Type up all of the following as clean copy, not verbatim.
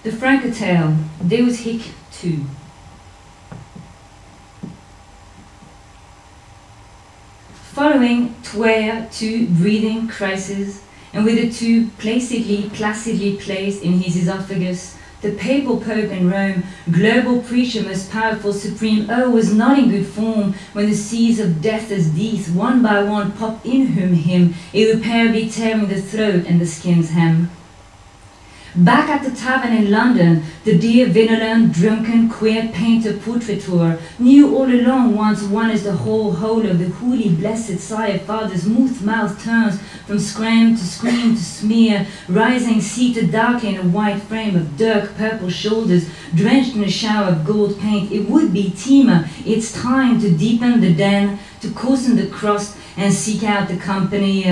The Franco Tale, Deus Hic 2. Following Twere 2 breathing crisis, and with the 2 placidly placed in his esophagus, the papal pope in Rome, global preacher most powerful supreme, was not in good form when the seas of death as death one by one pop in him, irreparably tearing the throat and the skin's hem. Back at the tavern in London, the dear vinolent, drunken, queer painter portraiteur knew all along once one is the whole of the holy blessed sire father's mouth turns from scram to scream to smear, rising seated darkly in a white frame of dirk purple shoulders, drenched in a shower of gold paint. It would be Tima, it's time to deepen the den, to coarsen the crust and seek out the company.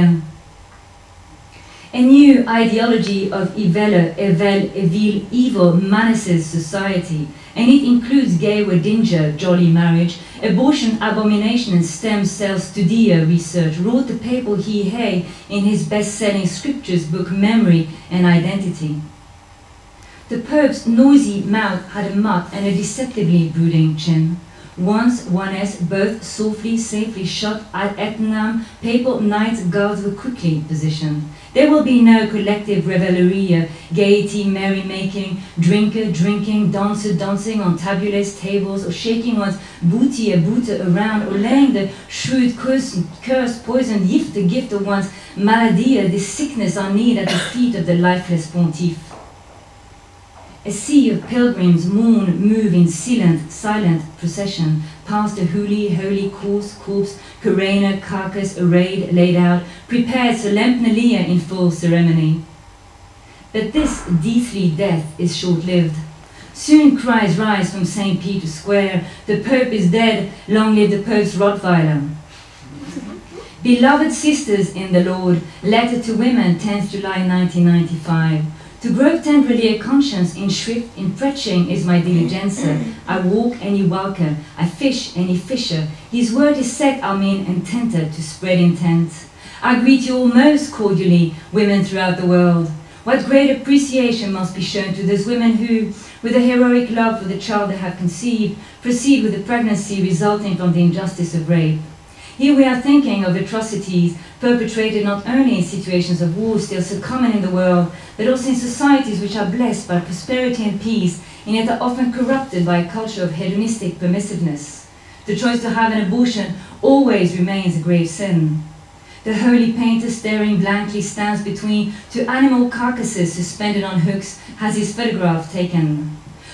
A new ideology of evil menaces society, and it includes gay weddinga, jolly marriage, abortion, abomination, and stem cell studia research, wrote the papal he in his best-selling scriptures book Memory and Identity. The Pope's noisy mouth had a mouth and a deceptively brooding chin. Once, once, both softly, safely shot at Ettenham, papal knights guards were quickly positioned. There will be no collective revelry, gaiety, merrymaking, drinking, dancing on tabulous tables, or shaking one's booty around, or laying the shrewd curse, poison, gift of one's maladie, this sickness on need at the feet of the lifeless pontiff. A sea of pilgrims move in silent procession, past the holy corpse, coroner, carcass, arrayed, laid out, prepared solemnly in full ceremony. But this deathly death is short-lived. Soon cries rise from St. Peter's Square, the Pope is dead, long live the Pope's Rottweiler. Beloved sisters in the Lord, letter to women, 10th July 1995. To grope tenderly a conscience in shrift, in preaching is my diligenza. I walk and ye walker, I fish and ye fisher. His word is set, amen, and tented to spread intent. I greet you all most cordially, women throughout the world. What great appreciation must be shown to those women who, with a heroic love for the child they have conceived, proceed with the pregnancy resulting from the injustice of rape. Here we are thinking of atrocities perpetrated not only in situations of war still so common in the world, but also in societies which are blessed by prosperity and peace, and yet are often corrupted by a culture of hedonistic permissiveness. The choice to have an abortion always remains a grave sin. The holy painter staring blankly stands between 2 animal carcasses suspended on hooks, has his photograph taken.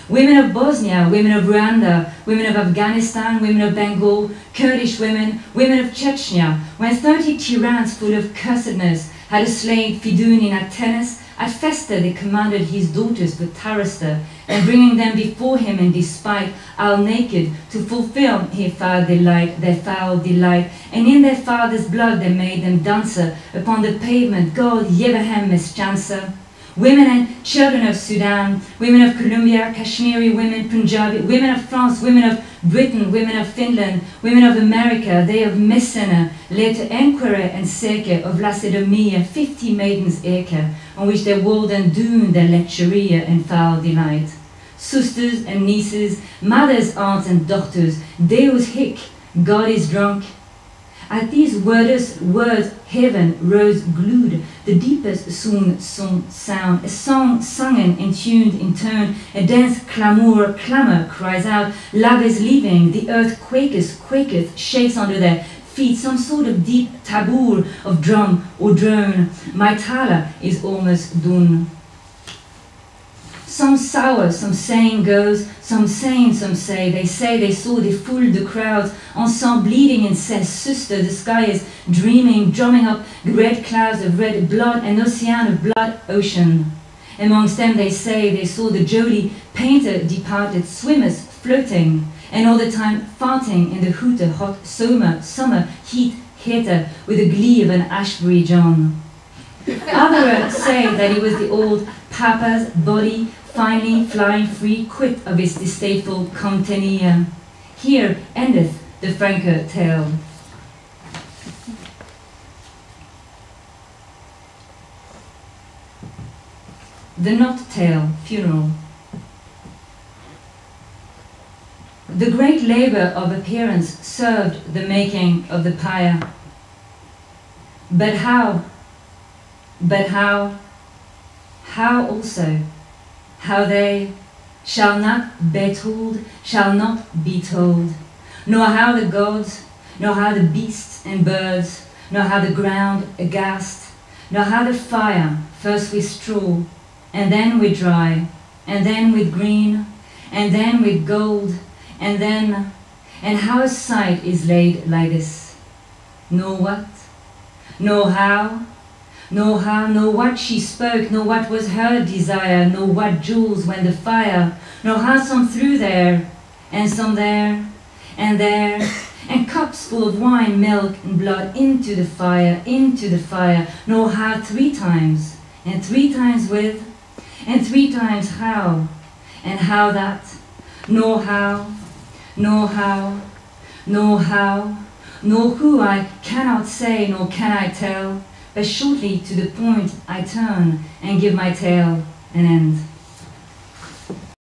Women of Bosnia, women of Rwanda, women of Afghanistan, women of Bengal, Kurdish women, women of Chechnya, when 30 tyranns full of cursedness had enslaved Fidun in Athens, at Festa they commanded his daughters for Tarasta, and bringing them before him in despite, all naked, to fulfill their foul delight, and in their father's blood they made them dancer upon the pavement, God Yevahem Meschansa. Women and children of Sudan, women of Colombia, Kashmiri women, Punjabi, women of France, women of Britain, women of Finland, women of America, they of Messina, later Enquere and Seke of Lacedaemon, 50 maidens eke, on which they walled and doomed their lecheria and foul delight. Sisters and nieces, mothers, aunts and daughters, Deus hic, God is drunk. At these words, heaven rose glued, the deepest sound, a song sungen and tuned in tone, a dense clamor cries out, love is leaving, the earth quaketh, shakes under their feet, some sort of deep tabor of drum or drone. My thala is almost done. Some sour, some saying goes, some sane, some say they saw, they fooled the crowds, ensemble bleeding incest, sister, the sky is dreaming, drumming up red clouds of red blood, an ocean of blood ocean. Amongst them they say they saw the jolly painter departed, swimmers floating, and all the time farting in the hooter hot summer heat heater with the glee of an Ashbury John. Others say that it was the old papa's body, finally flying free, quit of its distasteful contenia. Here endeth the Franco tale. The Knot Tale, Funeral. The great labor of appearance served the making of the pyre. But how also, how they shall not be told, nor how the gods, nor how the beasts and birds, nor how the ground aghast, nor how the fire, first with straw, and then with dry, and then with green, and then with gold, and how a sight is laid like this, nor what, nor how, nor what she spoke, nor what was her desire, nor what jewels went the fire, nor how some threw there, and some there, and cups full of wine, milk, and blood into the fire, nor how 3 times, and 3 times with, and 3 times how, and how that, nor who I cannot say, nor can I tell, but shortly to the point I turn and give my tale an end.